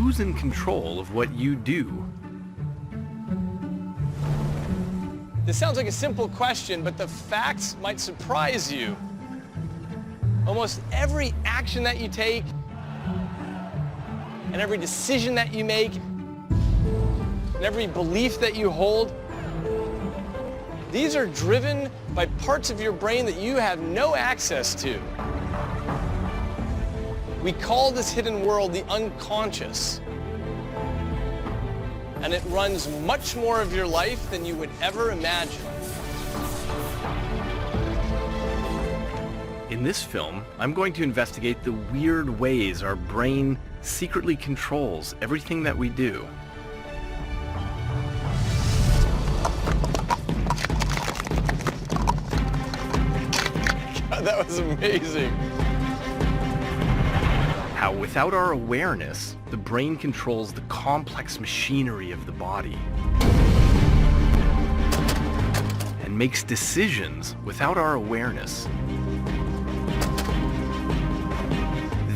who's in control of what you do? This sounds like a simple question, but the facts might surprise you. Almost every action that you take and every decision that you make and every belief that you hold, these are driven by parts of your brain that you have no access to. We call this hidden world the unconscious. And it runs much more of your life than you would ever imagine. In this film, I'm going to investigate the weird ways our brain secretly controls everything that we do. God, that was amazing. How without our awareness, the brain controls the complex machinery of the body and makes decisions without our awareness.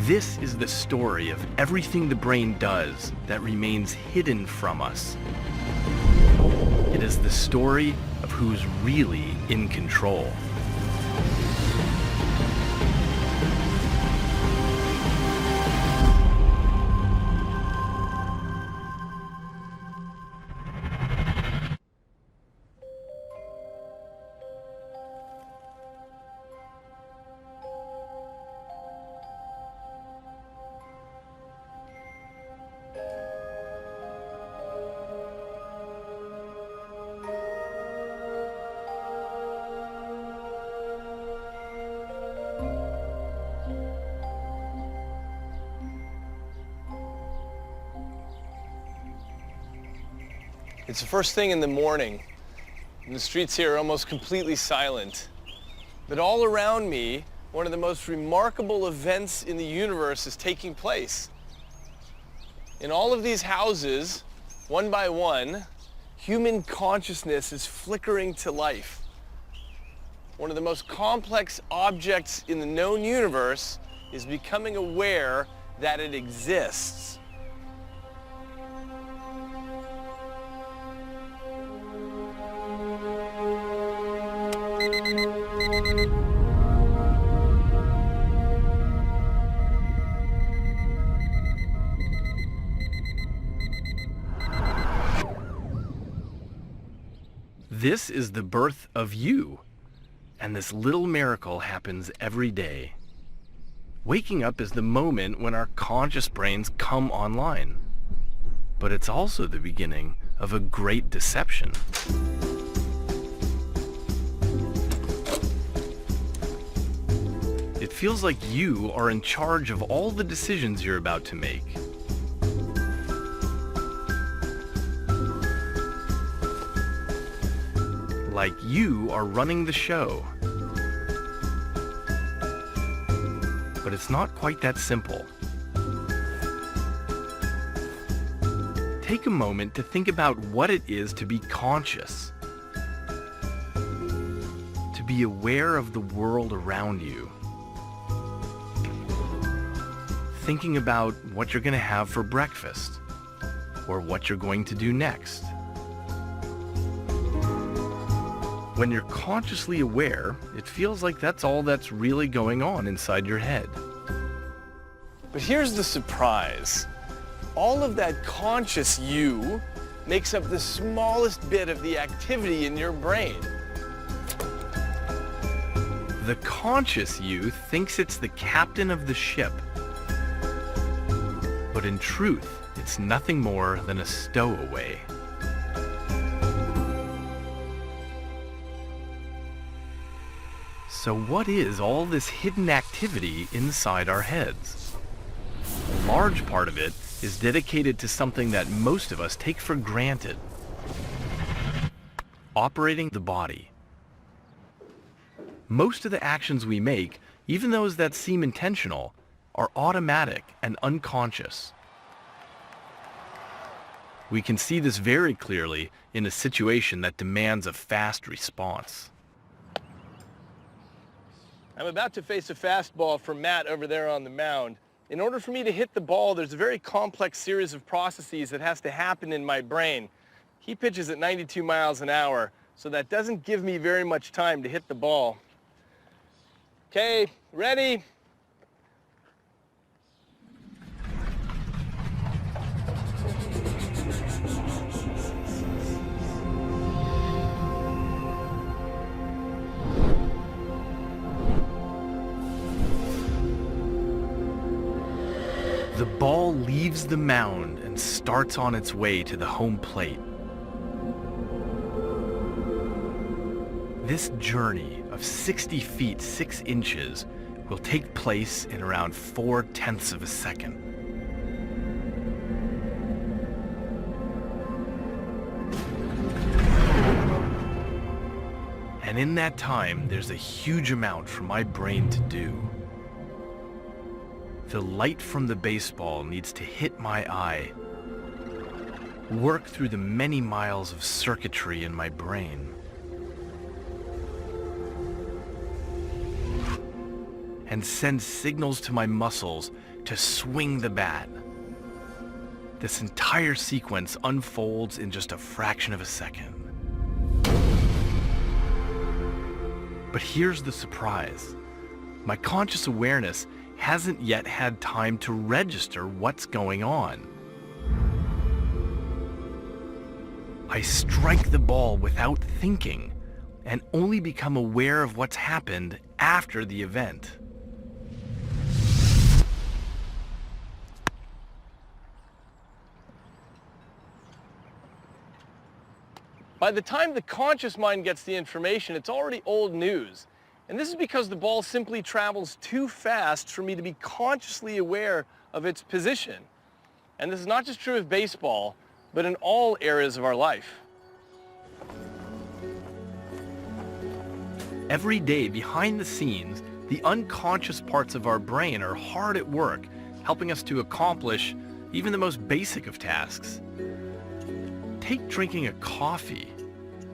This is the story of everything the brain does that remains hidden from us. It is the story of who's really in control. It's the first thing in the morning, and the streets here are almost completely silent. But all around me, one of the most remarkable events in the universe is taking place. In all of these houses, one by one, human consciousness is flickering to life. One of the most complex objects in the known universe is becoming aware that it exists. This is the birth of you, and this little miracle happens every day. Waking up is the moment when our conscious brains come online, but it's also the beginning of a great deception. It feels like you are in charge of all the decisions you're about to make. Like you are running the show. But it's not quite that simple. Take a moment to think about what it is to be conscious. To be aware of the world around you. Thinking about what you're going to have for breakfast, or what you're going to do next. When you're consciously aware, it feels like that's all that's really going on inside your head. But here's the surprise. All of that conscious you makes up the smallest bit of the activity in your brain. The conscious you thinks it's the captain of the ship. But in truth, it's nothing more than a stowaway. So what is all this hidden activity inside our heads? A large part of it is dedicated to something that most of us take for granted. Operating the body. Most of the actions we make, even those that seem intentional, are automatic and unconscious. We can see this very clearly in a situation that demands a fast response. I'm about to face a fastball from Matt over there on the mound. In order for me to hit the ball, there's a very complex series of processes that has to happen in my brain. He pitches at 92 miles an hour, so that doesn't give me very much time to hit the ball. Okay, ready? The ball leaves the mound and starts on its way to the home plate. This journey of 60 feet 6 inches will take place in around 4/10 of a second. And in that time, there's a huge amount for my brain to do. The light from the baseball needs to hit my eye, work through the many miles of circuitry in my brain, and send signals to my muscles to swing the bat. This entire sequence unfolds in just a fraction of a second. But here's the surprise. My conscious awareness hasn't yet had time to register what's going on. I strike the ball without thinking and only become aware of what's happened after the event. By the time the conscious mind gets the information, it's already old news. And this is because the ball simply travels too fast for me to be consciously aware of its position. And this is not just true of baseball, but in all areas of our life. Every day behind the scenes, the unconscious parts of our brain are hard at work, helping us to accomplish even the most basic of tasks. Take drinking a coffee.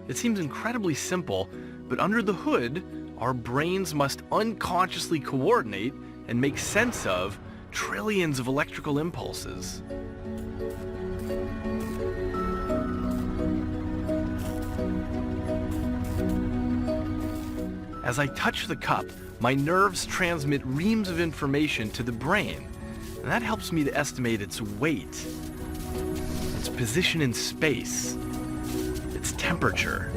It seems incredibly simple, but under the hood, our brains must unconsciously coordinate and make sense of trillions of electrical impulses. As I touch the cup, my nerves transmit reams of information to the brain, and that helps me to estimate its weight, its position in space, its temperature.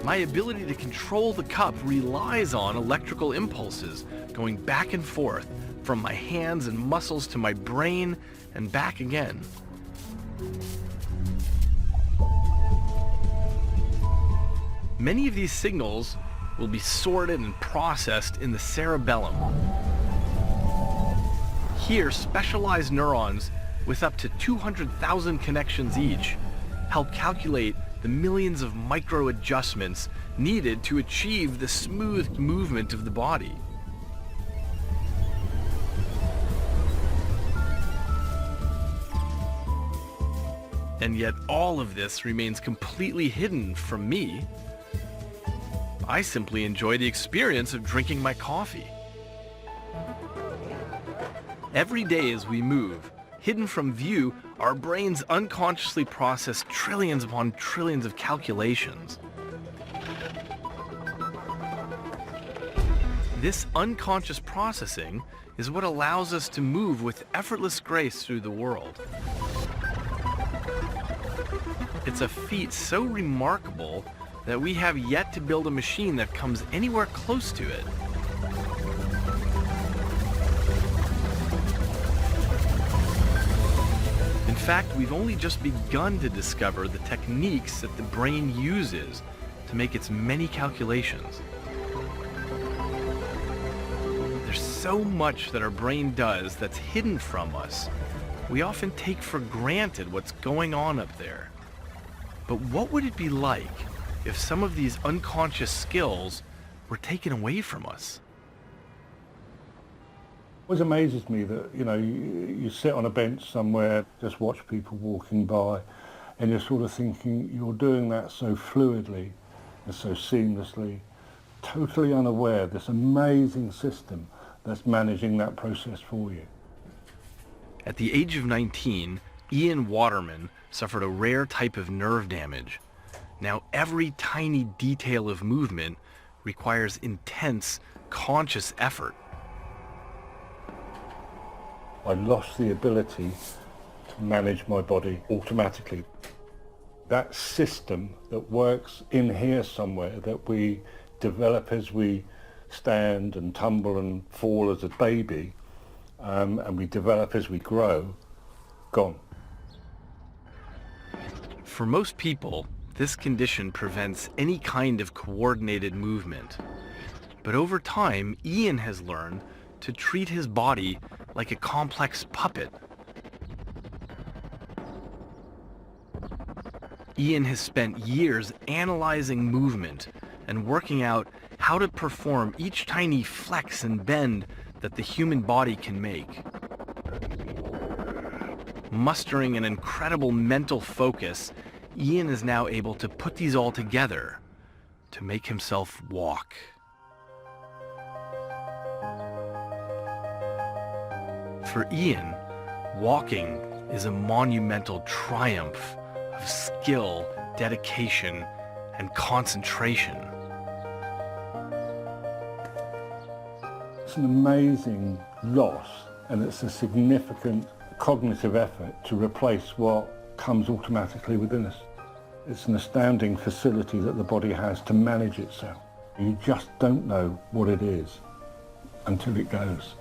My ability to control the cup relies on electrical impulses going back and forth from my hands and muscles to my brain and back again. Many of these signals will be sorted and processed in the cerebellum. Here, specialized neurons with up to 200,000 connections each help calculate the millions of micro adjustments needed to achieve the smooth movement of the body. And yet all of this remains completely hidden from me. I simply enjoy the experience of drinking my coffee. Every day as we move, hidden from view, our brains unconsciously process trillions upon trillions of calculations. This unconscious processing is what allows us to move with effortless grace through the world. It's a feat so remarkable that we have yet to build a machine that comes anywhere close to it. In fact, we've only just begun to discover the techniques that the brain uses to make its many calculations. There's so much that our brain does that's hidden from us. We often take for granted what's going on up there. But what would it be like if some of these unconscious skills were taken away from us? It always amazes me that, you sit on a bench somewhere, just watch people walking by, and you're sort of thinking you're doing that so fluidly and so seamlessly, totally unaware, this amazing system that's managing that process for you. At the age of 19, Ian Waterman suffered a rare type of nerve damage. Now every tiny detail of movement requires intense, conscious effort. I lost the ability to manage my body automatically. That system that works in here somewhere that we develop as we stand and tumble and fall as a baby, and we develop as we grow, gone. For most people, this condition prevents any kind of coordinated movement. But over time, Ian has learned to treat his body like a complex puppet. Ian has spent years analyzing movement and working out how to perform each tiny flex and bend that the human body can make. Mustering an incredible mental focus, Ian is now able to put these all together to make himself walk. For Ian, walking is a monumental triumph of skill, dedication, and concentration. It's an amazing loss, and it's a significant cognitive effort to replace what comes automatically within us. It's an astounding facility that the body has to manage itself. You just don't know what it is until it goes.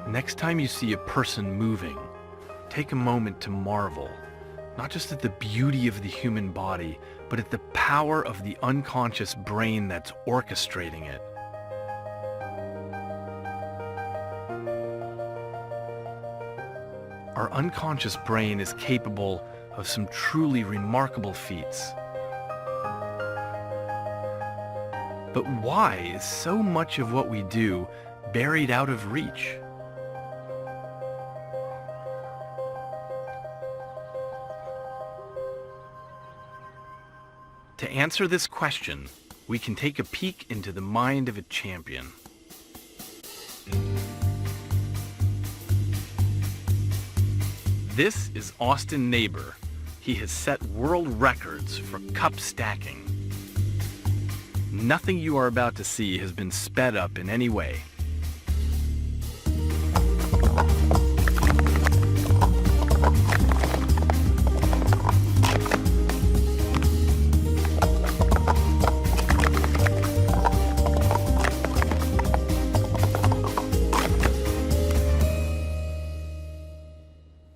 Next time you see a person moving, take a moment to marvel, not just at the beauty of the human body, but at the power of the unconscious brain that's orchestrating it. Our unconscious brain is capable of some truly remarkable feats. But why is so much of what we do buried out of reach? To answer this question, we can take a peek into the mind of a champion. This is Austin Neighbor. He has set world records for cup stacking. Nothing you are about to see has been sped up in any way.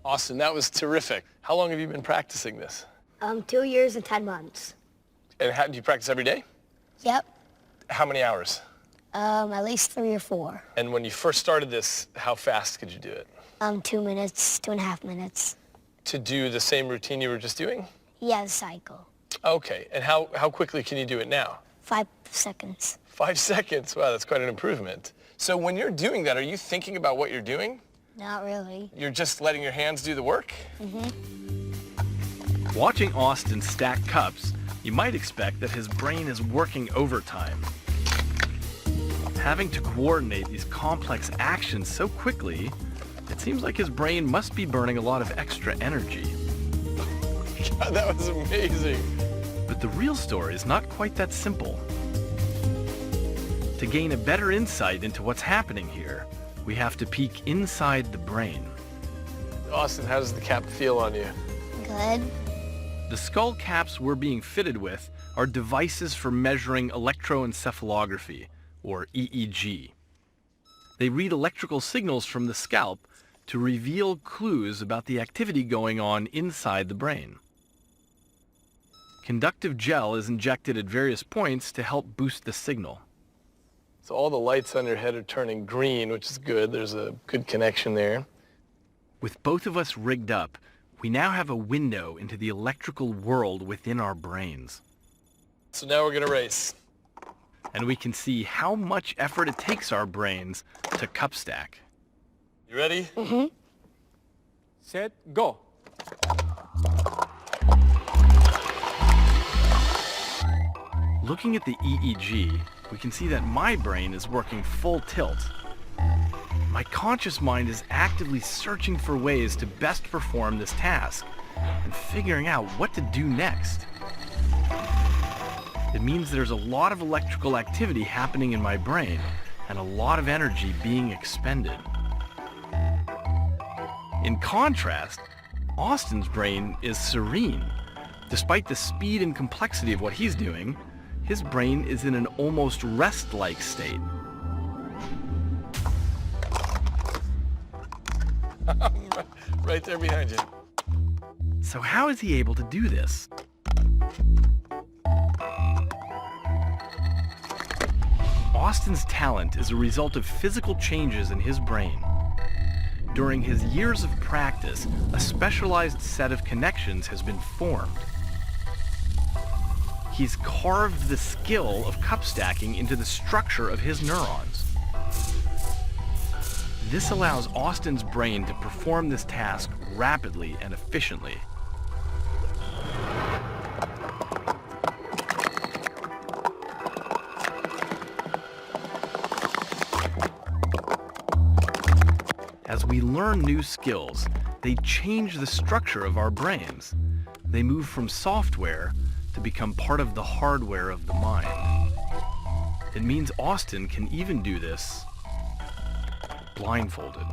Austin, that was terrific. How long have you been practicing this? 2 years and 10 months. And do you practice every day? Yep. How many hours? At least 3 or 4. And when you first started this, how fast could you do it? 2 minutes, 2.5 minutes. To do the same routine you were just doing? Yeah, the cycle. Okay, and how quickly can you do it now? 5 seconds. 5 seconds, wow, that's quite an improvement. So when you're doing that, are you thinking about what you're doing? Not really. You're just letting your hands do the work? Watching Austin stack cups, you might expect that his brain is working overtime. Having to coordinate these complex actions so quickly, it seems like his brain must be burning a lot of extra energy. God, that was amazing. But the real story is not quite that simple. To gain a better insight into what's happening here, we have to peek inside the brain. Austin, how does the cap feel on you? Good. The skull caps we're being fitted with are devices for measuring electroencephalography, or EEG. They read electrical signals from the scalp to reveal clues about the activity going on inside the brain. Conductive gel is injected at various points to help boost the signal. So all the lights on your head are turning green, which is good. There's a good connection there. With both of us rigged up, we now have a window into the electrical world within our brains. So now we're going to race. And we can see how much effort it takes our brains to cup stack. You ready? Set, go. Looking at the EEG, we can see that my brain is working full tilt. My conscious mind is actively searching for ways to best perform this task and figuring out what to do next. It means there's a lot of electrical activity happening in my brain and a lot of energy being expended. In contrast, Austin's brain is serene. Despite the speed and complexity of what he's doing, his brain is in an almost rest-like state. Right there behind you. So how is he able to do this? Austin's talent is a result of physical changes in his brain. During his years of practice, a specialized set of connections has been formed. He's carved the skill of cup stacking into the structure of his neurons. This allows Austin's brain to perform this task rapidly and efficiently. As we learn new skills, they change the structure of our brains. They move from software to become part of the hardware of the mind. It means Austin can even do this blindfolded.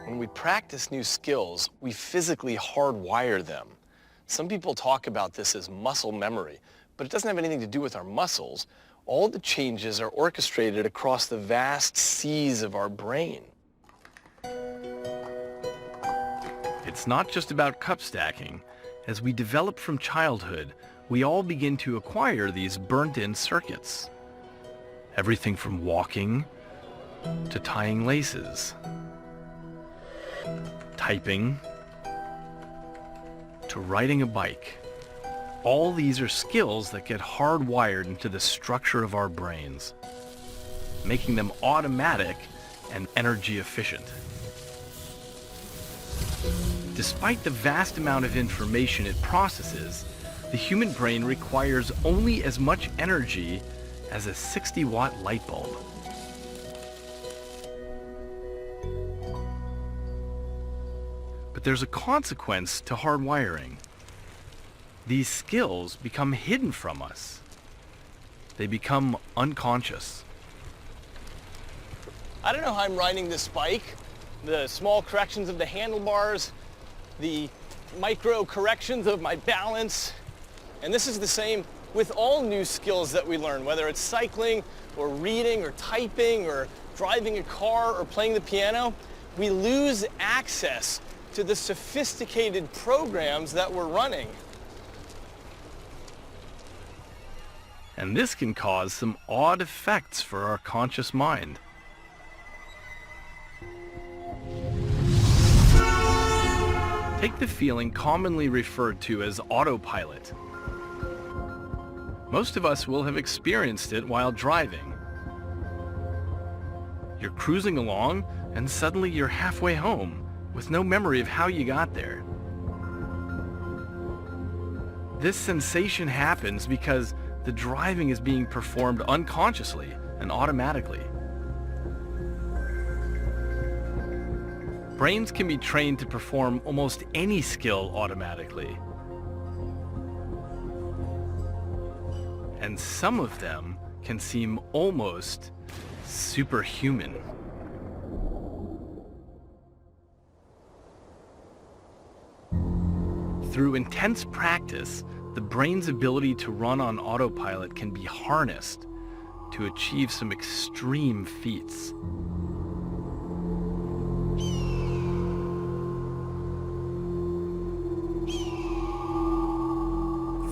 When we practice new skills, we physically hardwire them. Some people talk about this as muscle memory, but it doesn't have anything to do with our muscles. All the changes are orchestrated across the vast seas of our brain. It's not just about cup stacking. As we develop from childhood, we all begin to acquire these burnt-in circuits. Everything from walking to tying laces, typing to riding a bike. All these are skills that get hardwired into the structure of our brains, making them automatic and energy efficient. Despite the vast amount of information it processes, the human brain requires only as much energy as a 60-watt light bulb. But there's a consequence to hardwiring. These skills become hidden from us. They become unconscious. I don't know how I'm riding this bike. The small corrections of the handlebars, the micro corrections of my balance. And this is the same with all new skills that we learn, whether it's cycling or reading or typing or driving a car or playing the piano. We lose access to the sophisticated programs that we're running. And this can cause some odd effects for our conscious mind. Take the feeling commonly referred to as autopilot. Most of us will have experienced it while driving. You're cruising along, and suddenly you're halfway home, with no memory of how you got there. This sensation happens because the driving is being performed unconsciously and automatically. Brains can be trained to perform almost any skill automatically. And some of them can seem almost superhuman. Through intense practice, the brain's ability to run on autopilot can be harnessed to achieve some extreme feats.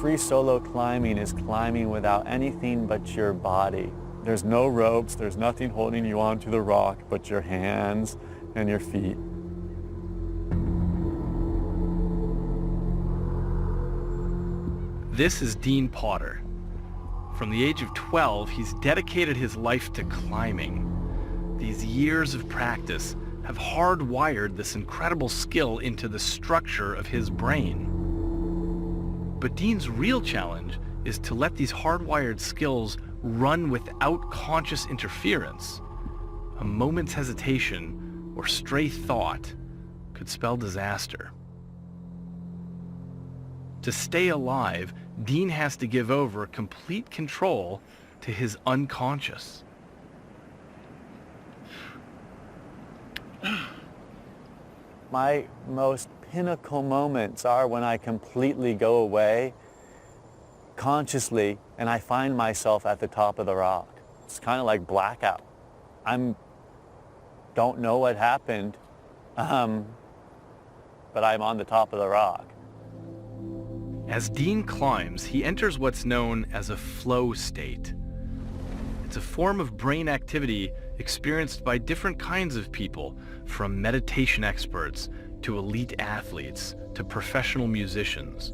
Free solo climbing is climbing without anything but your body. There's no ropes, there's nothing holding you onto the rock but your hands and your feet. This is Dean Potter. From the age of 12, he's dedicated his life to climbing. These years of practice have hardwired this incredible skill into the structure of his brain. But Dean's real challenge is to let these hardwired skills run without conscious interference. A moment's hesitation or stray thought could spell disaster. To stay alive, Dean has to give over complete control to his unconscious. My most pinnacle moments are when I completely go away consciously and I find myself at the top of the rock. It's kind of like blackout. Don't know what happened, but I'm on the top of the rock. As Dean climbs, he enters what's known as a flow state. It's a form of brain activity experienced by different kinds of people, from meditation experts to elite athletes to professional musicians.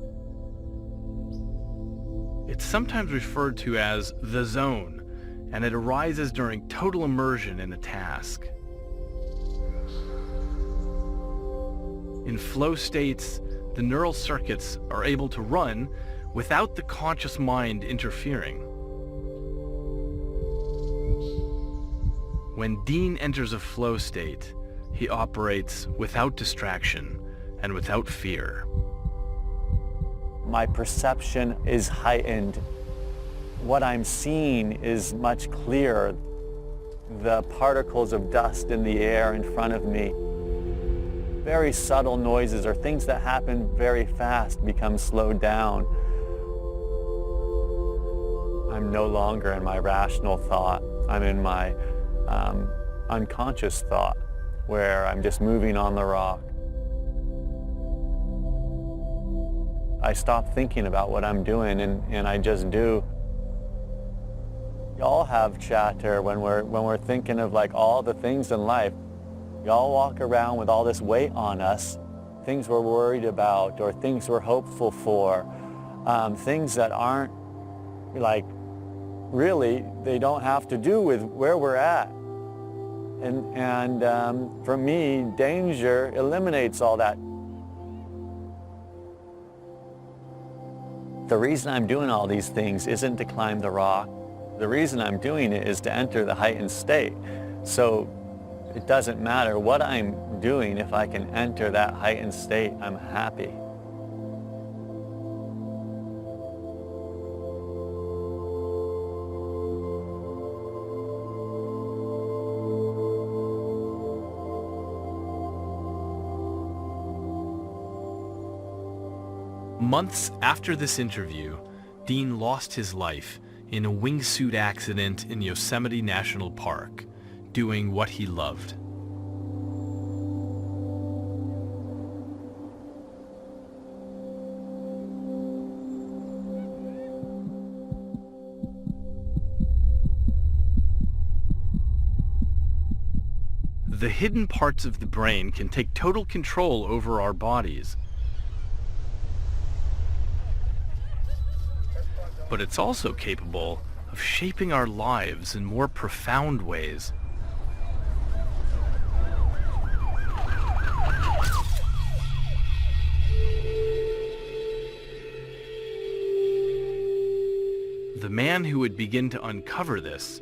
It's sometimes referred to as the zone, and it arises during total immersion in a task. In flow states, the neural circuits are able to run without the conscious mind interfering. When Dean enters a flow state, he operates without distraction and without fear. My perception is heightened. What I'm seeing is much clearer. The particles of dust in the air in front of me, very subtle noises or things that happen very fast become slowed down. I'm no longer in my rational thought. I'm in my unconscious thought, where I'm just moving on the rock. I stop thinking about what I'm doing and I just do. Y'all have chatter when we're thinking of like all the things in life. Y'all walk around with all this weight on us, things we're worried about or things we're hopeful for, things that aren't like, really, they don't have to do with where we're at. And for me, danger eliminates all that. The reason I'm doing all these things isn't to climb the rock. The reason I'm doing it is to enter the heightened state. So it doesn't matter what I'm doing. If I can enter that heightened state, I'm happy. Months after this interview, Dean lost his life in a wingsuit accident in Yosemite National Park, doing what he loved. The hidden parts of the brain can take total control over our bodies. But it's also capable of shaping our lives in more profound ways. The man who would begin to uncover this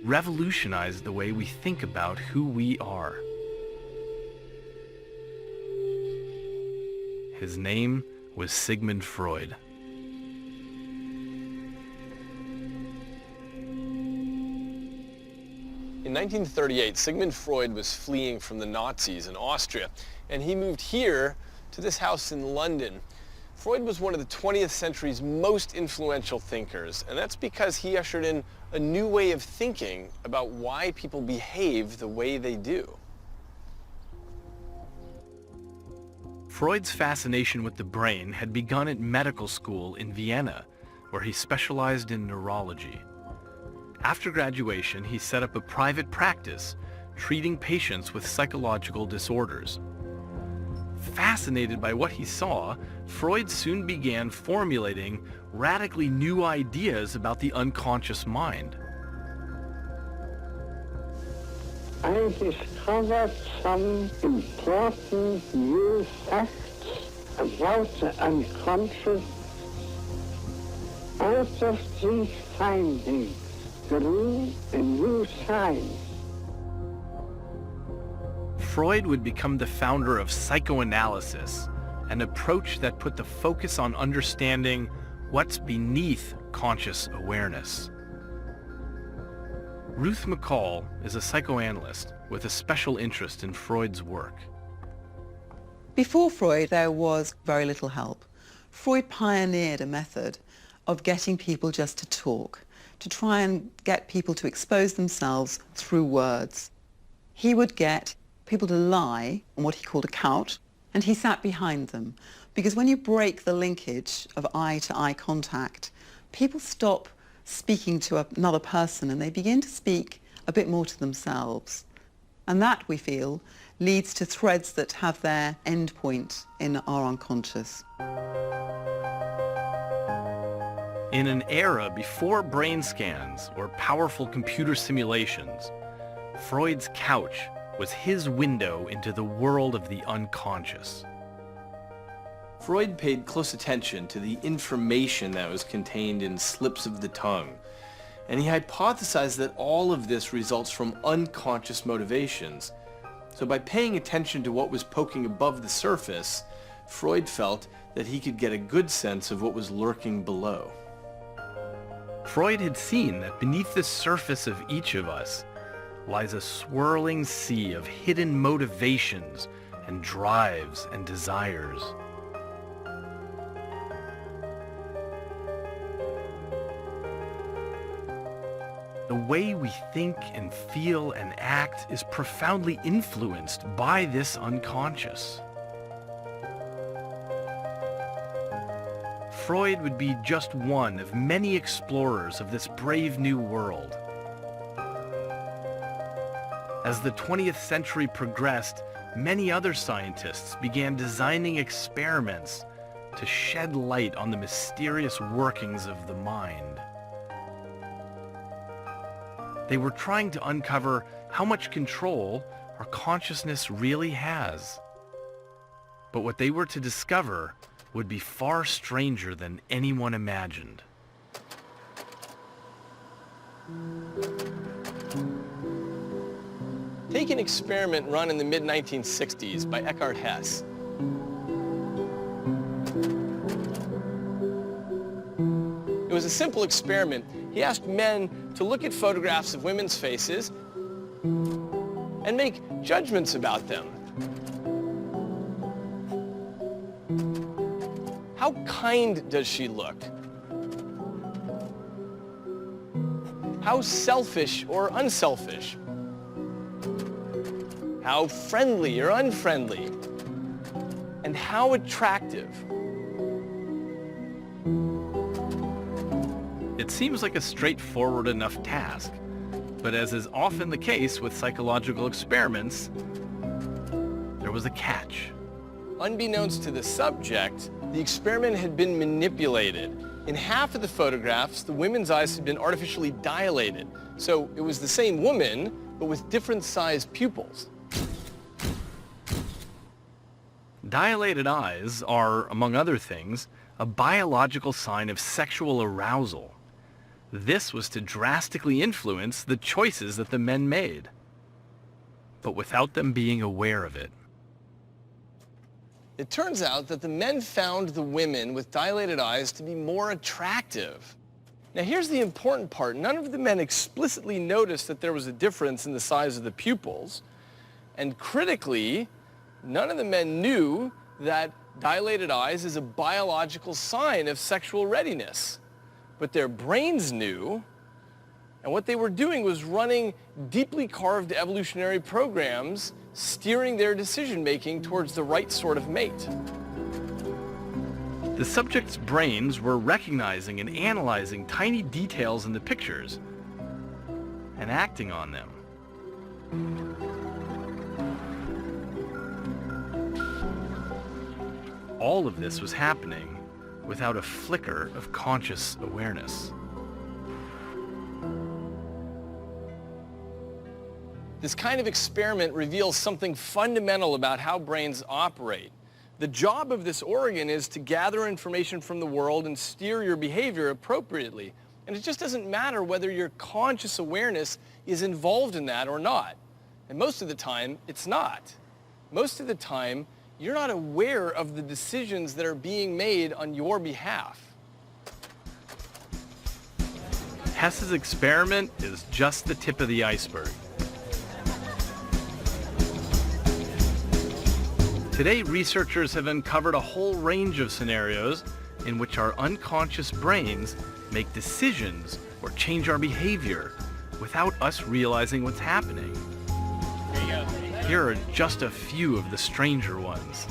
revolutionized the way we think about who we are. His name was Sigmund Freud. In 1938, Sigmund Freud was fleeing from the Nazis in Austria, and he moved here to this house in London. Freud was one of the 20th century's most influential thinkers, and that's because he ushered in a new way of thinking about why people behave the way they do. Freud's fascination with the brain had begun at medical school in Vienna, where he specialized in neurology. After graduation, he set up a private practice, treating patients with psychological disorders. Fascinated by what he saw, Freud soon began formulating radically new ideas about the unconscious mind. I discovered some important new facts about the unconscious Out of these findings grew a new science. Freud would become the founder of psychoanalysis, an approach that put the focus on understanding what's beneath conscious awareness. Ruth McCall is a psychoanalyst with a special interest in Freud's work. Before Freud, there was very little help. Freud pioneered a method of getting people just to talk, to try and get people to expose themselves through words. He would get people to lie on what he called a couch, and he sat behind them. Because when you break the linkage of eye-to-eye contact, people stop speaking to another person and they begin to speak a bit more to themselves. And that, we feel, leads to threads that have their end point in our unconscious. In an era before brain scans or powerful computer simulations, Freud's couch was his window into the world of the unconscious. Freud paid close attention to the information that was contained in slips of the tongue, and he hypothesized that all of this results from unconscious motivations. So by paying attention to what was poking above the surface, Freud felt that he could get a good sense of what was lurking below. Freud had seen that beneath the surface of each of us lies a swirling sea of hidden motivations and drives and desires. The way we think and feel and act is profoundly influenced by this unconscious. Freud would be just one of many explorers of this brave new world. As the 20th century progressed, many other scientists began designing experiments to shed light on the mysterious workings of the mind. They were trying to uncover how much control our consciousness really has. But what they were to discover would be far stranger than anyone imagined. Take an experiment run in the mid-1960s by Eckhart Hess. It was a simple experiment. He asked men to look at photographs of women's faces and make judgments about them. How kind does she look? How selfish or unselfish? How friendly or unfriendly? And how attractive? It seems like a straightforward enough task, but as is often the case with psychological experiments, there was a catch. Unbeknownst to the subject, the experiment had been manipulated. In half of the photographs, the women's eyes had been artificially dilated. So it was the same woman, but with different sized pupils. Dilated eyes are, among other things, a biological sign of sexual arousal. This was to drastically influence the choices that the men made, but without them being aware of it. It turns out that the men found the women with dilated eyes to be more attractive. Now here's the important part. None of the men explicitly noticed that there was a difference in the size of the pupils, and critically, none of the men knew that dilated eyes is a biological sign of sexual readiness. But their brains knew, and what they were doing was running deeply carved evolutionary programs steering their decision-making towards the right sort of mate. The subjects' brains were recognizing and analyzing tiny details in the pictures and acting on them. All of this was happening without a flicker of conscious awareness. This kind of experiment reveals something fundamental about how brains operate. The job of this organ is to gather information from the world and steer your behavior appropriately. And it just doesn't matter whether your conscious awareness is involved in that or not. And most of the time, it's not. Most of the time, you're not aware of the decisions that are being made on your behalf. Hess's experiment is just the tip of the iceberg. Today, researchers have uncovered a whole range of scenarios in which our unconscious brains make decisions or change our behavior without us realizing what's happening. Here are just a few of the stranger ones.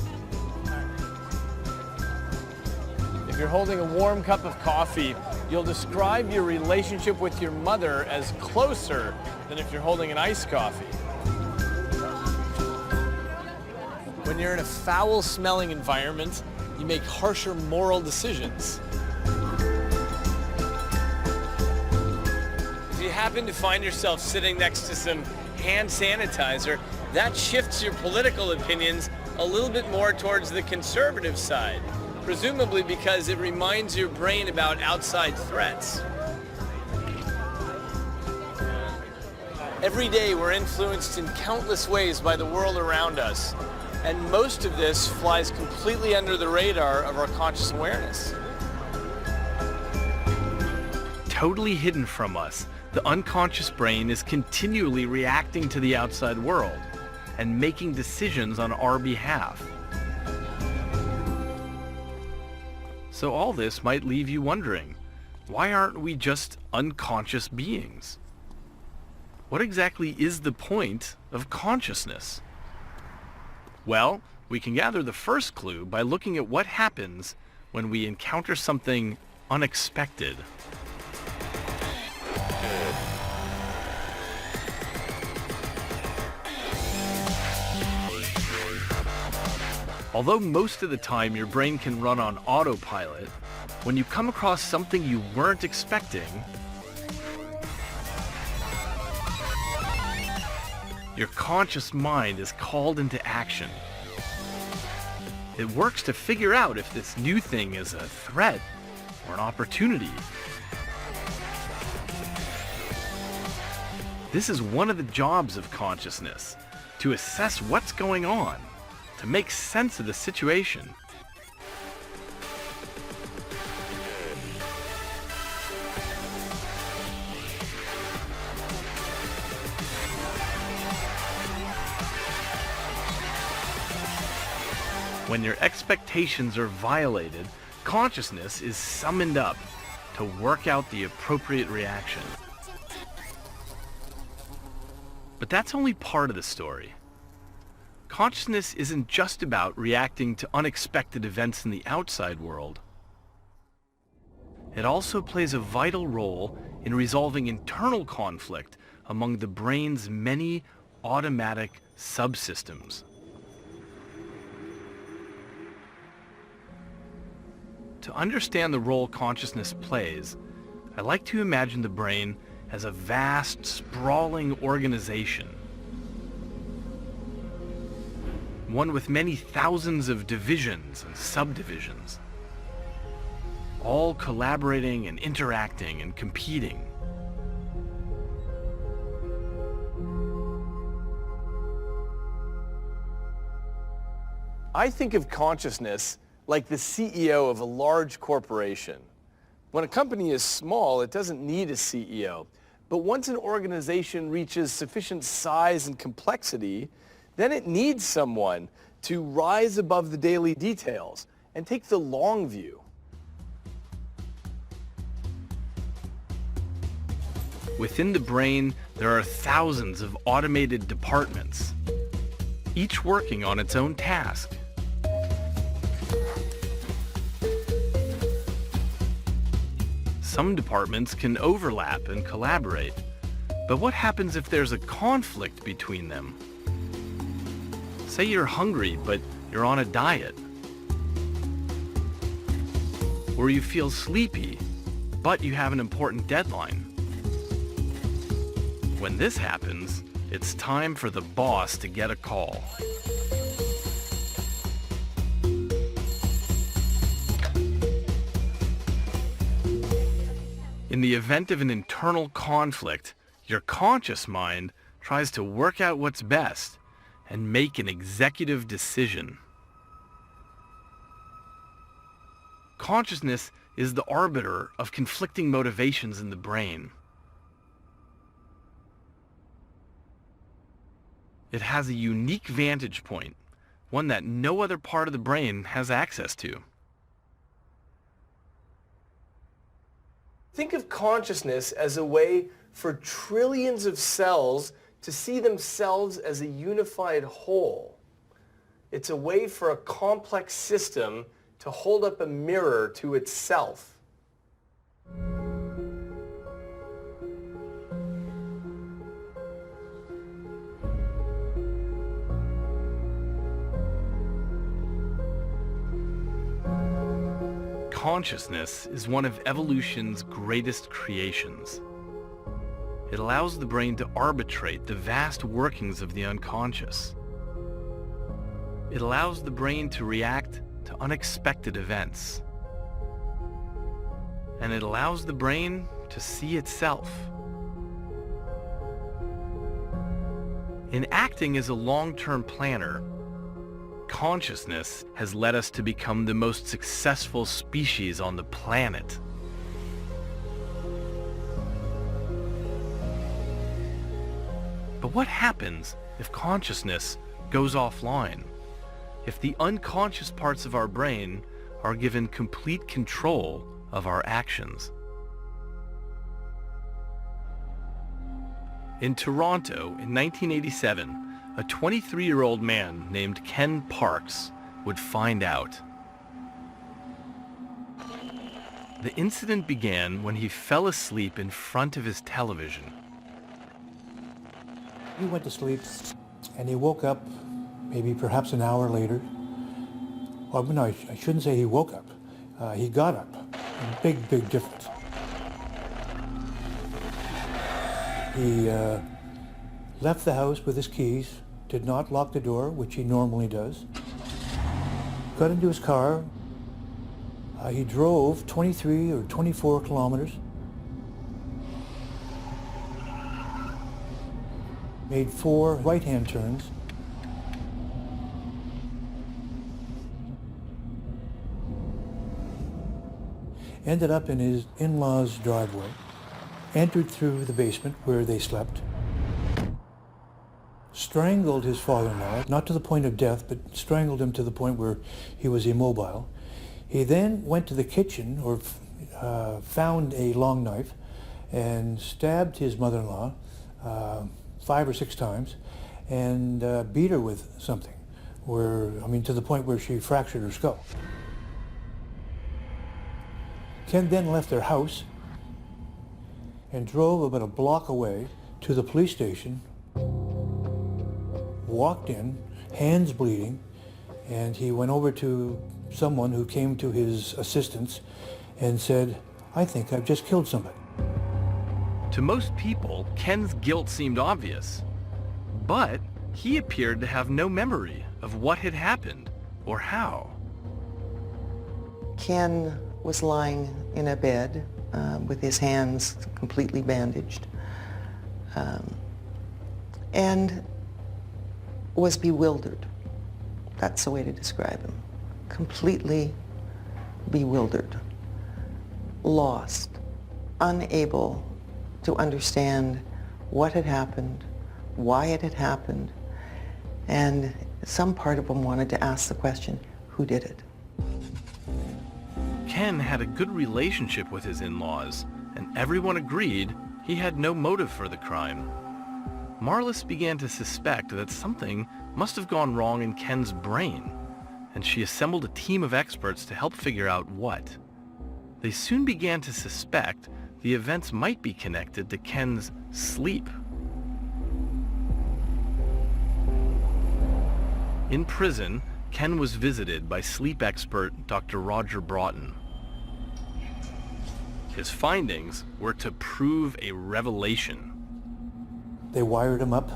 If you're holding a warm cup of coffee, you'll describe your relationship with your mother as closer than if you're holding an iced coffee. When you're in a foul-smelling environment, you make harsher moral decisions. If you happen to find yourself sitting next to some hand sanitizer, that shifts your political opinions a little bit more towards the conservative side, presumably because it reminds your brain about outside threats. Every day we're influenced in countless ways by the world around us, and most of this flies completely under the radar of our conscious awareness. Totally hidden from us, the unconscious brain is continually reacting to the outside world and making decisions on our behalf. So all this might leave you wondering, why aren't we just unconscious beings? What exactly is the point of consciousness? Well, we can gather the first clue by looking at what happens when we encounter something unexpected. Although most of the time your brain can run on autopilot, when you come across something you weren't expecting, your conscious mind is called into action. It works to figure out if this new thing is a threat or an opportunity. This is one of the jobs of consciousness, to assess what's going on, to make sense of the situation. When your expectations are violated, consciousness is summoned up to work out the appropriate reaction. But that's only part of the story. Consciousness isn't just about reacting to unexpected events in the outside world. It also plays a vital role in resolving internal conflict among the brain's many automatic subsystems. To understand the role consciousness plays, I like to imagine the brain as a vast, sprawling organization. One with many thousands of divisions and subdivisions, all collaborating and interacting and competing. I think of consciousness like the CEO of a large corporation. When a company is small, it doesn't need a CEO. But once an organization reaches sufficient size and complexity, then it needs someone to rise above the daily details and take the long view. Within the brain, there are thousands of automated departments, each working on its own task. Some departments can overlap and collaborate, but what happens if there's a conflict between them? Say you're hungry, but you're on a diet. Or you feel sleepy, but you have an important deadline. When this happens, it's time for the boss to get a call. In the event of an internal conflict, your conscious mind tries to work out what's best and make an executive decision. Consciousness is the arbiter of conflicting motivations in the brain. It has a unique vantage point, one that no other part of the brain has access to. Think of consciousness as a way for trillions of cells to see themselves as a unified whole. It's a way for a complex system to hold up a mirror to itself. Consciousness is one of evolution's greatest creations. It allows the brain to arbitrate the vast workings of the unconscious. It allows the brain to react to unexpected events. And it allows the brain to see itself. In acting as a long-term planner, consciousness has led us to become the most successful species on the planet. But what happens if consciousness goes offline? If the unconscious parts of our brain are given complete control of our actions? In Toronto in 1987, a 23-year-old man named Ken Parks would find out. The incident began when he fell asleep in front of his television. He went to sleep and he woke up maybe perhaps an hour later. Well, no, I shouldn't say he woke up. He got up. Big difference. He left the house with his keys, did not lock the door, which he normally does. Got into his car. He drove 23 or 24 kilometers. Made 4 right-hand turns. Ended up in his in-laws' driveway. Entered through the basement where they slept. Strangled his father-in-law, not to the point of death, but strangled him to the point where he was immobile. He then went to the kitchen, or found a long knife, and stabbed his mother-in-law 5 or 6 times, and beat her with something, to the point where she fractured her skull. Ken then left their house and drove about a block away to the police station, walked in, hands bleeding, and he went over to someone who came to his assistance and said, "I think I've just killed somebody." To most people, Ken's guilt seemed obvious, but he appeared to have no memory of what had happened or how. Ken was lying in a bed with his hands completely bandaged and was bewildered. That's the way to describe him. Completely bewildered, lost, unable to understand what had happened, why it had happened, and some part of him wanted to ask the question, who did it? Ken had a good relationship with his in-laws, and everyone agreed he had no motive for the crime. Marlis began to suspect that something must have gone wrong in Ken's brain, and she assembled a team of experts to help figure out what. They soon began to suspect the events might be connected to Ken's sleep. In prison, Ken was visited by sleep expert Dr. Roger Broughton. His findings were to prove a revelation. They wired him up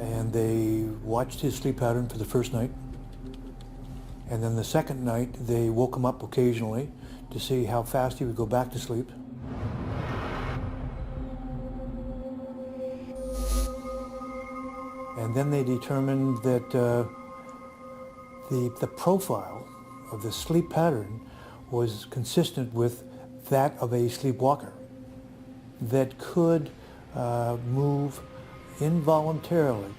and they watched his sleep pattern for the first night. And then the second night, they woke him up occasionally to see how fast he would go back to sleep. And then they determined that the profile of the sleep pattern was consistent with that of a sleepwalker that could move involuntarily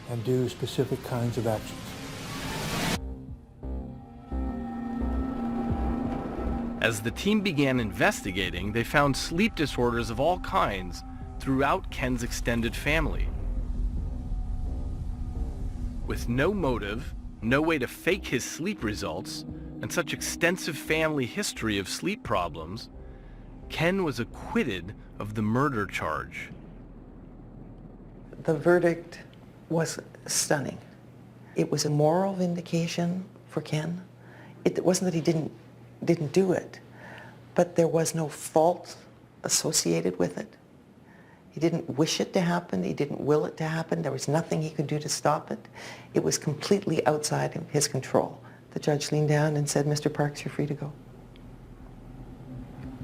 and do specific kinds of actions. As the team began investigating, they found sleep disorders of all kinds throughout Ken's extended family. With no motive, no way to fake his sleep results, and such extensive family history of sleep problems, Ken was acquitted of the murder charge. The verdict was stunning. It was a moral vindication for Ken. It wasn't that he didn't do it, but there was no fault associated with it. He didn't wish it to happen. He didn't will it to happen. There was nothing he could do to stop it. It was completely outside of his control. The judge leaned down and said, "Mr. Parks, you're free to go."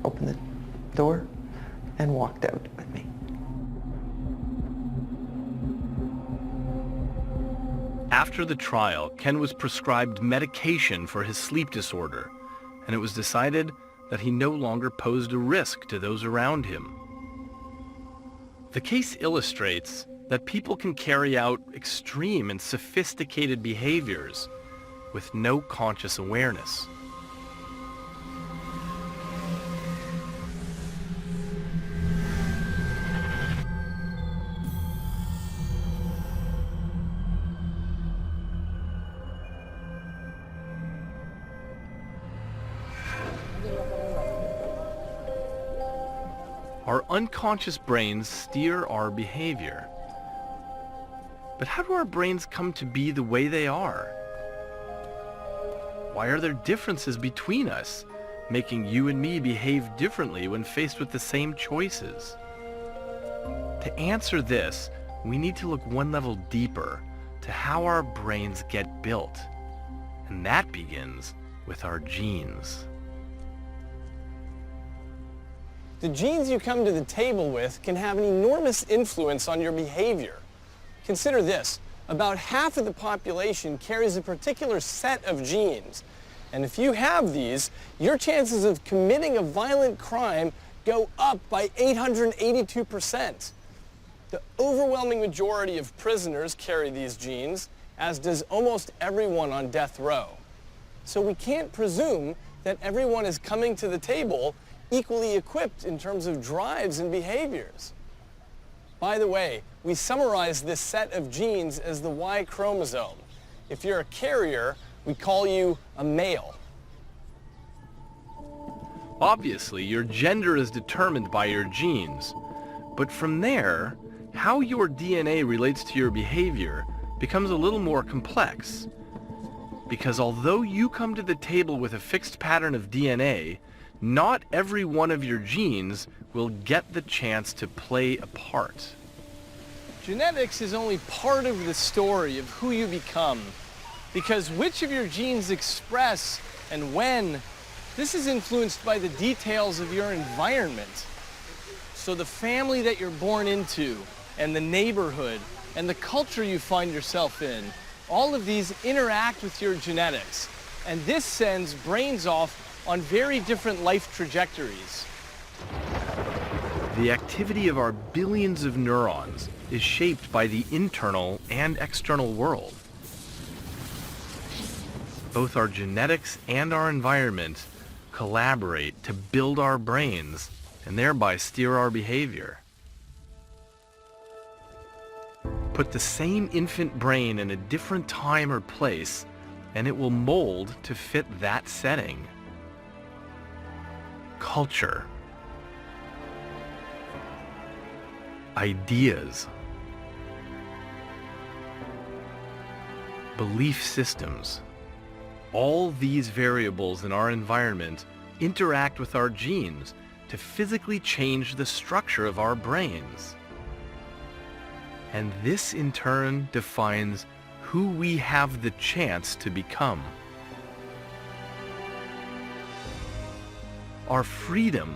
Opened the door and walked out with me. After the trial, Ken was prescribed medication for his sleep disorder, and it was decided that he no longer posed a risk to those around him. The case illustrates that people can carry out extreme and sophisticated behaviors with no conscious awareness. Our unconscious brains steer our behavior. But how do our brains come to be the way they are? Why are there differences between us, making you and me behave differently when faced with the same choices? To answer this, we need to look one level deeper to how our brains get built. And that begins with our genes. The genes you come to the table with can have an enormous influence on your behavior. Consider this. About half of the population carries a particular set of genes. And if you have these, your chances of committing a violent crime go up by 882%. The overwhelming majority of prisoners carry these genes, as does almost everyone on death row. So we can't presume that everyone is coming to the table equally equipped in terms of drives and behaviors. By the way, we summarize this set of genes as the Y chromosome. If you're a carrier, we call you a male. Obviously, your gender is determined by your genes, but from there, how your DNA relates to your behavior becomes a little more complex. Because although you come to the table with a fixed pattern of DNA, not every one of your genes will get the chance to play a part. Genetics is only part of the story of who you become, because which of your genes express and when, this is influenced by the details of your environment. So the family that you're born into, and the neighborhood, and the culture you find yourself in, all of these interact with your genetics, and this sends brains off on very different life trajectories. The activity of our billions of neurons is shaped by the internal and external world. Both our genetics and our environment collaborate to build our brains and thereby steer our behavior. Put the same infant brain in a different time or place, and it will mold to fit that setting. Culture, ideas, belief systems, all these variables in our environment interact with our genes to physically change the structure of our brains. And this in turn defines who we have the chance to become. our freedom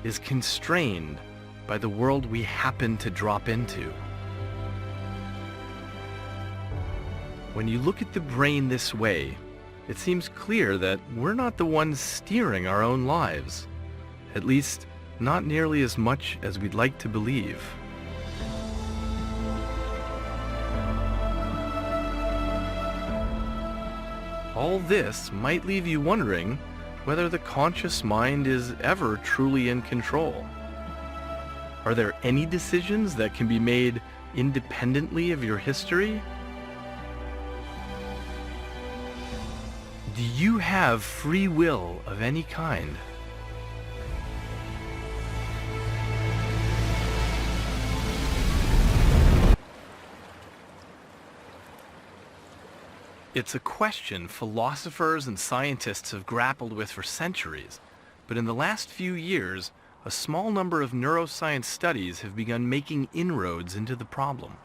is constrained by the world we happen to drop into. When you look at the brain this way, it seems clear that we're not the ones steering our own lives, at least not nearly as much as we'd like to believe. All this might leave you wondering whether the conscious mind is ever truly in control. Are there any decisions that can be made independently of your history? Do you have free will of any kind? It's a question philosophers and scientists have grappled with for centuries, but in the last few years, a small number of neuroscience studies have begun making inroads into the problem.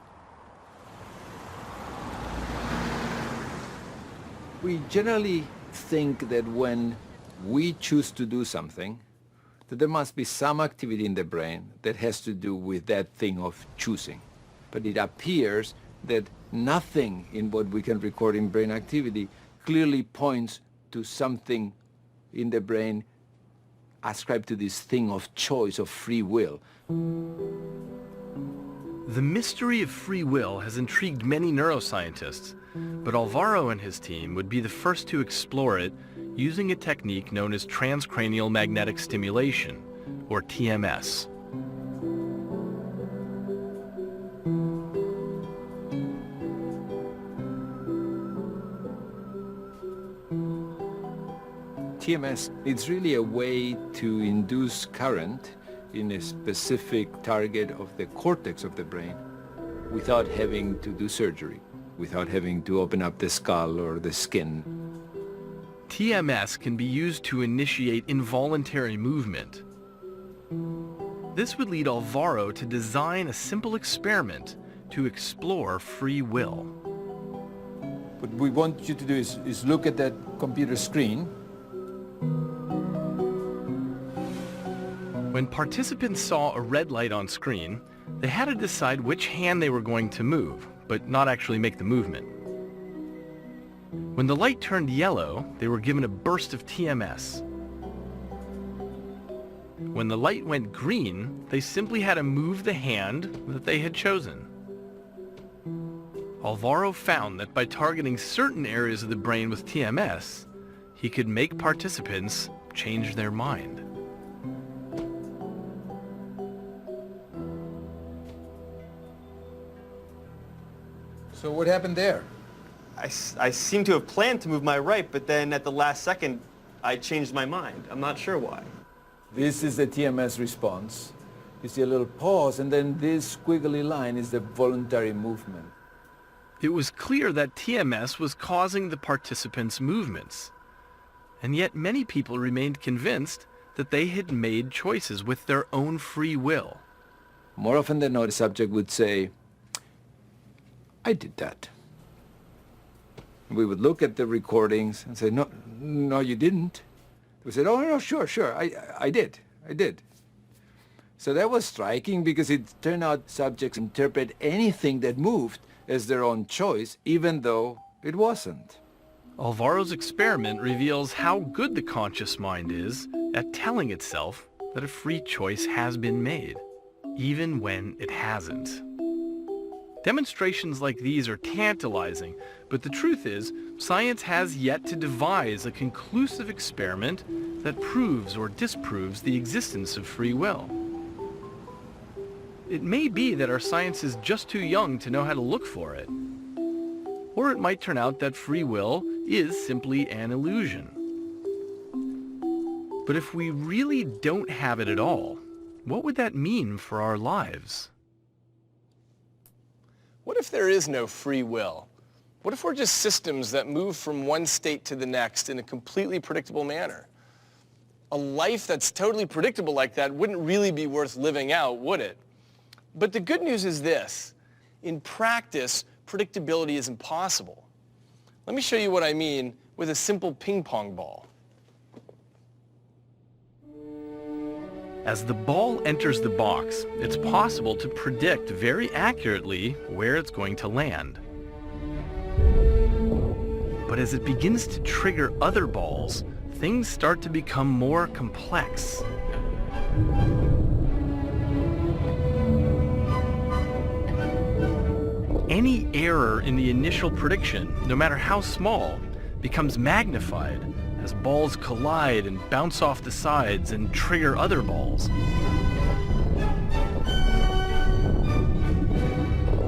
We generally think that when we choose to do something, that there must be some activity in the brain that has to do with that thing of choosing. But it appears that nothing in what we can record in brain activity clearly points to something in the brain ascribed to this thing of choice, of free will. The mystery of free will has intrigued many neuroscientists, but Alvaro and his team would be the first to explore it using a technique known as transcranial magnetic stimulation, or TMS. TMS, it's really a way to induce current in a specific target of the cortex of the brain without having to do surgery, without having to open up the skull or the skin. TMS can be used to initiate involuntary movement. This would lead Alvaro to design a simple experiment to explore free will. What we want you to do is look at that computer screen. When participants saw a red light on screen, they had to decide which hand they were going to move, but not actually make the movement. When the light turned yellow, they were given a burst of TMS. When the light went green, they simply had to move the hand that they had chosen. Alvaro found that by targeting certain areas of the brain with TMS, he could make participants change their mind. So what happened there? I seem to have planned to move my right, but then at the last second, I changed my mind. I'm not sure why. This is the TMS response. You see a little pause, and then this squiggly line is the voluntary movement. It was clear that TMS was causing the participants' movements. And yet many people remained convinced that they had made choices with their own free will. More often than not, a subject would say, I did that. We would look at the recordings and say, no, you didn't. We said, oh, no, sure, I did. So that was striking because it turned out subjects interpret anything that moved as their own choice, even though it wasn't. Alvaro's experiment reveals how good the conscious mind is at telling itself that a free choice has been made, even when it hasn't. Demonstrations like these are tantalizing, but the truth is, science has yet to devise a conclusive experiment that proves or disproves the existence of free will. It may be that our science is just too young to know how to look for it. Or it might turn out that free will is simply an illusion. But if we really don't have it at all, what would that mean for our lives? What if there is no free will? What if we're just systems that move from one state to the next in a completely predictable manner? A life that's totally predictable like that wouldn't really be worth living out, would it? But the good news is this. In practice, predictability is impossible. Let me show you what I mean with a simple ping pong ball. As the ball enters the box, it's possible to predict very accurately where it's going to land. But as it begins to trigger other balls, things start to become more complex. Any error in the initial prediction, no matter how small, becomes magnified as balls collide and bounce off the sides and trigger other balls.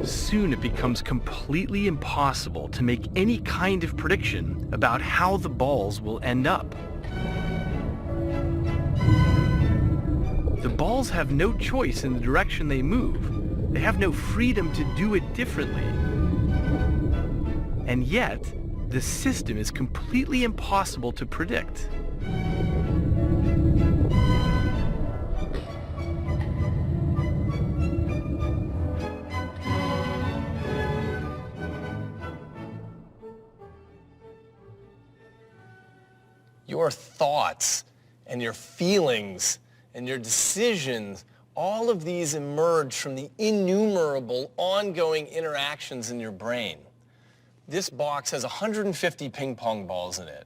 Soon it becomes completely impossible to make any kind of prediction about how the balls will end up. The balls have no choice in the direction they move. They have no freedom to do it differently. And yet, the system is completely impossible to predict. Your thoughts and your feelings and your decisions, all of these emerge from the innumerable ongoing interactions in your brain. This box has 150 ping pong balls in it,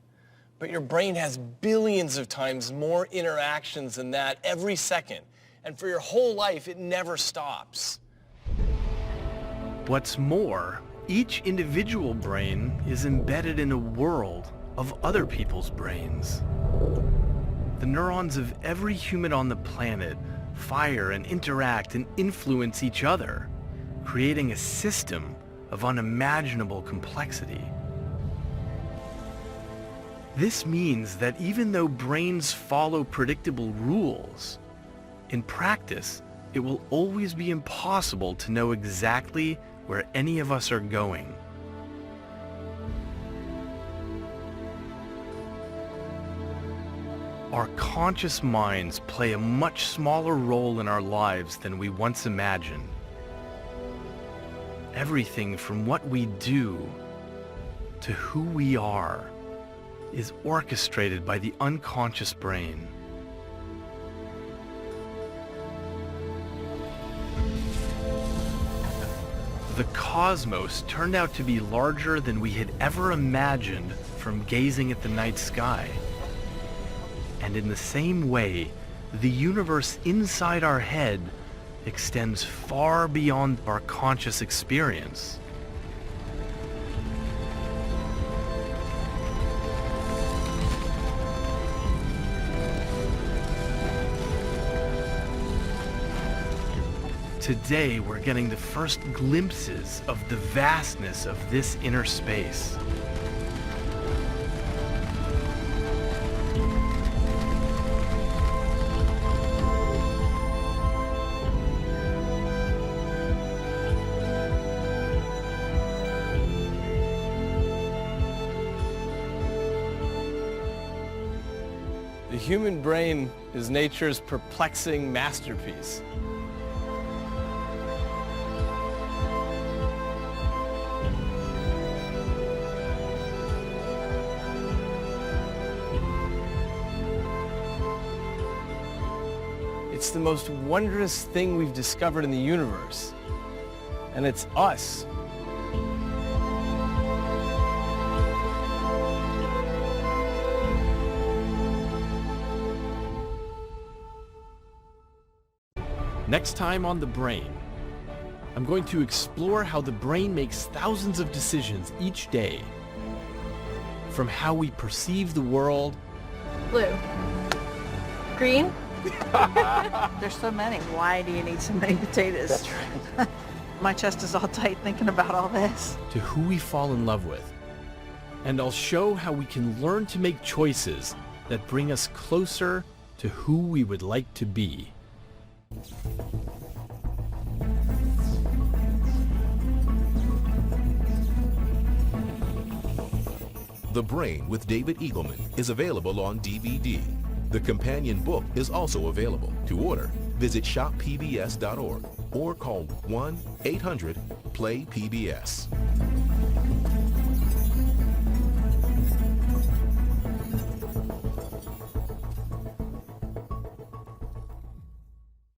but your brain has billions of times more interactions than that every second. And for your whole life, it never stops. What's more, each individual brain is embedded in a world of other people's brains. The neurons of every human on the planet fire and interact and influence each other, creating a system of unimaginable complexity. This means that even though brains follow predictable rules, in practice, it will always be impossible to know exactly where any of us are going. Our conscious minds play a much smaller role in our lives than we once imagined. Everything from what we do to who we are is orchestrated by the unconscious brain. The cosmos turned out to be larger than we had ever imagined from gazing at the night sky. And in the same way, the universe inside our head extends far beyond our conscious experience. Today, we're getting the first glimpses of the vastness of this inner space. The human brain is nature's perplexing masterpiece. It's the most wondrous thing we've discovered in the universe, and it's us. Next time on The Brain, I'm going to explore how the brain makes thousands of decisions each day. From how we perceive the world. Blue. Green. There's so many. Why do you need so many potatoes? That's right. My chest is all tight thinking about all this. To who we fall in love with. And I'll show how we can learn to make choices that bring us closer to who we would like to be. The Brain with David Eagleman is available on DVD. The companion book is also available. To order, visit shoppbs.org or call 1-800-PLAY-PBS.